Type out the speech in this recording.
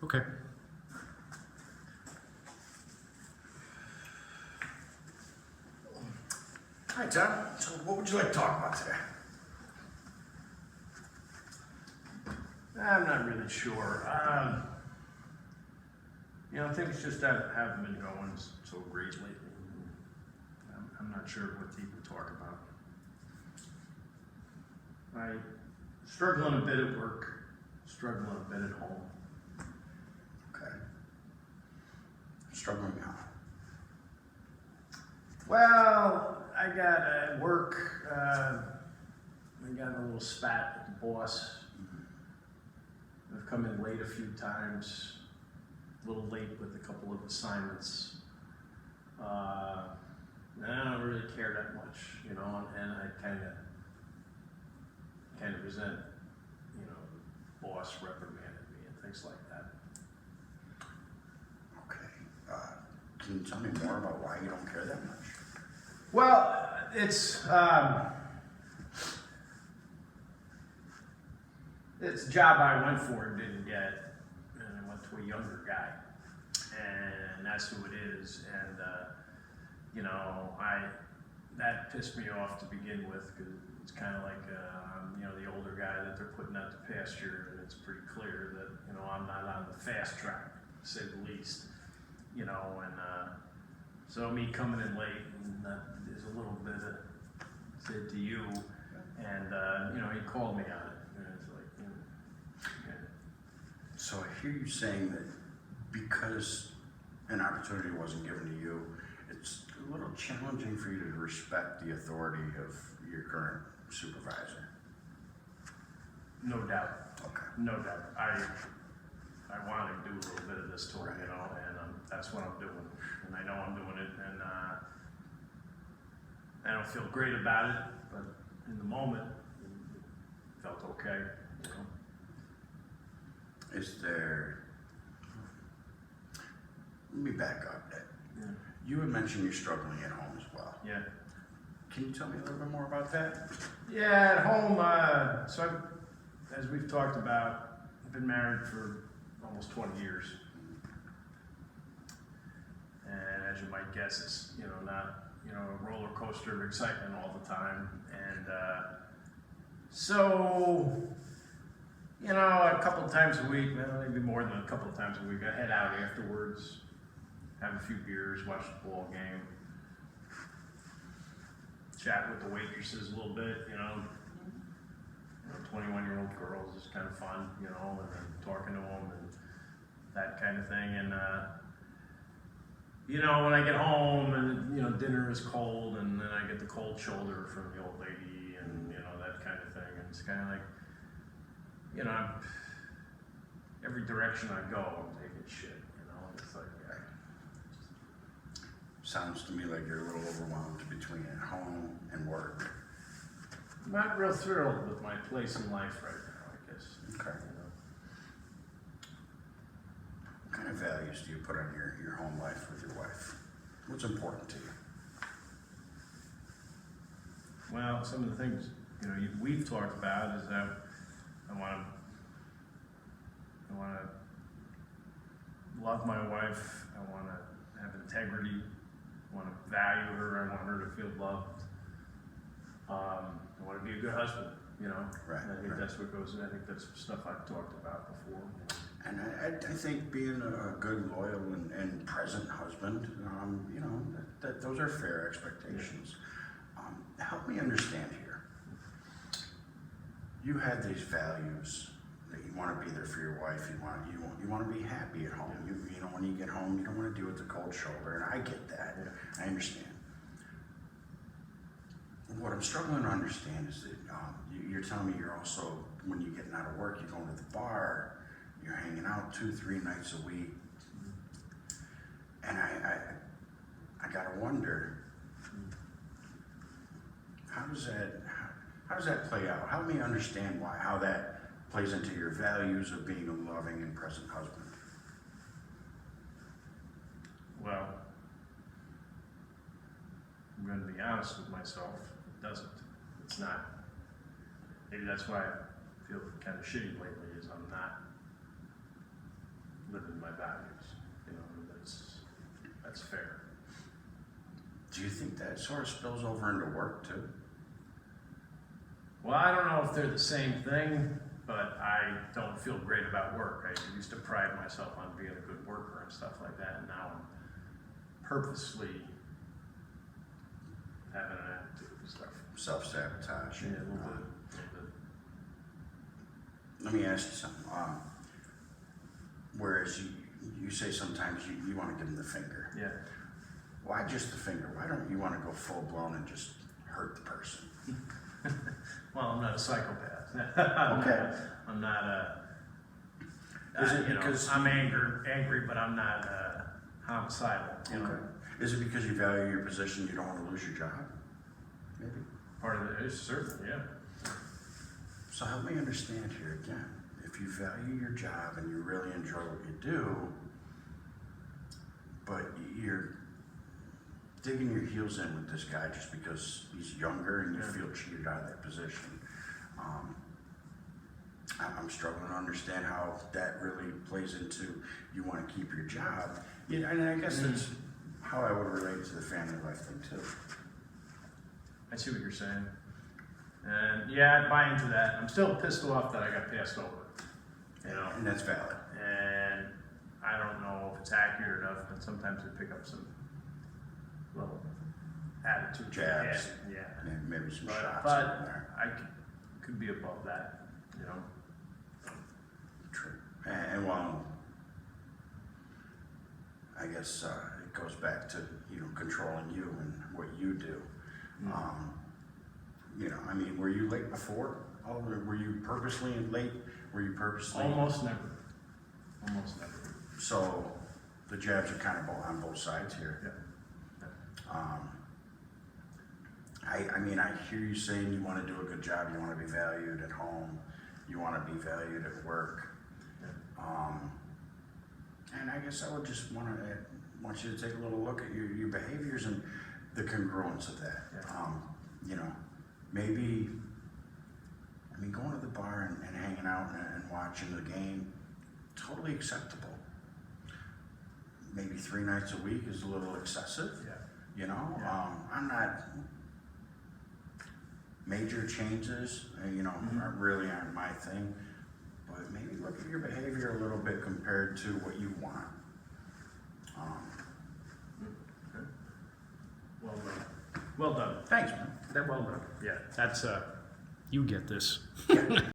Okay. Hi, Tom. So what would you like to talk about today? I'm not really sure. Things just haven't been going so great lately. I'm not sure what to even talk about. I struggling a bit at work, struggling a bit at home. Okay. Struggling now. Well, I got at work. I got in a little spat with the boss. I've come in late a few times, a little late with a couple of assignments. And I don't really care that much, and I kind of resent, the boss reprimanded me and things like that. Okay. Can you tell me more about why you don't care that much? Well, it's a job I went for and didn't get, and I went to a younger guy, and that's who it is. And that pissed me off to begin with, because it's kind of like the older guy that they're putting out to pasture, and it's pretty clear that I'm not on the fast track, to say the least. And so me coming in late, and that is a little bit of said to you, and he called me on it, and it's like, So I hear you saying that because an opportunity wasn't given to you, it's a little challenging for you to respect the authority of your current supervisor. no doubt, Okay. no doubt. I want to do a little bit of this to him, and that's what I'm doing, and I know I'm doing it, and I don't feel great about it, but in the moment, it felt okay, Is there... Let me back up a bit. Yeah. You had mentioned you're struggling at home as well. Yeah. Can you tell me a little bit more about that? Yeah, at home, as we've talked about, I've been married for almost 20 years. And as you might guess, it's, not, a roller coaster of excitement all the time. And so, a couple of times a week, maybe more than a couple of times a week, I head out afterwards, have a few beers, watch the ball game, chat with the waitresses a little bit, 21-year-old girls is kind of fun, and then talking to them and that kind of thing. And, when I get home and, dinner is cold, and then I get the cold shoulder from the old lady, and, that kind of thing. And it's kind of like, every direction I go, I'm taking shit, it's like, Sounds to me like you're a little overwhelmed between at home and work. I'm not real thrilled with my place in life right now, I guess. Okay. What kind of values do you put on your home life with your wife? What's important to you? Well, some of the things, we've talked about is that I want to love my wife. I want to have integrity. I want to value her. I want her to feel loved. I want to be a good husband, Right, And I think right. that's what goes in. I think that's stuff I've talked about before. And I think being a good, loyal, and present husband, that those are fair expectations. Help me understand here. You had these values that you want to be there for your wife. You want to be happy at home. When you get home, you don't want to deal with the cold shoulder, and I get that. Yeah. I understand. What I'm struggling to understand is that you're telling me you're also, when you're getting out of work, you're going to the bar, you're hanging out 2-3 nights a week, and I gotta wonder, how does that play out? Help me understand how that plays into your values of being a loving and present husband. Well, I'm going to be honest with myself. It doesn't. It's not. Maybe that's why I feel kind of shitty lately, is I'm not Do you think that sort of spills over into work too? Well, I don't know if they're the same thing, but I don't feel great about work. I used to pride myself on being a good worker and stuff like that, and now I'm purposely having an attitude and stuff. Self-sabotage. Yeah, a little bit. Let me ask you something. Whereas you say sometimes you want to give them the finger. Yeah. Why just the finger? Why don't you want to go full blown and just hurt the person? Well, I'm not a psychopath. Okay. I'm not a. Is it you know, because I'm angry, but I'm not homicidal. You know, Okay. Is it because you value your position, you don't want to lose your job? Maybe. part of it is certainly, yeah. So help me understand here again. If you value your job and you really enjoy what you do, but you're digging your heels in with this guy just because he's younger and you Yeah. feel cheated out of that position, I'm struggling to understand how that really plays into you want to keep your job. Yeah, and I guess that's how I would relate to the family life thing too. I see what you're saying. And yeah, I buy into that. I'm still pissed off that I got passed over. You know, And that's valid. and I don't know if it's accurate enough, but sometimes I pick up some little attitude. Jabs. Yeah. Maybe some But, shots but in there. I could be above that, you know. True. And well, I guess it goes back to, controlling you and what you do. I mean, were you late before? Oh, were you purposely late? Were you purposely? Almost never. Almost never. So the jabs are kind of on both sides here. Yeah. I mean, I hear you saying you want to do a good job. You want to be valued at home. You want to be valued at work. And I guess I would just want you to take a little look at your behaviors and the congruence of that. Yeah. Maybe, going to the bar and hanging out and watching the game, totally acceptable. Maybe 3 nights a week is a little excessive. Yeah. Yeah. I'm not, major changes, aren't my thing, but maybe look at your behavior a little bit compared to what you want. Okay. Well done. Well done. Thanks, man. Well done. Yeah. That's You get this. Yeah.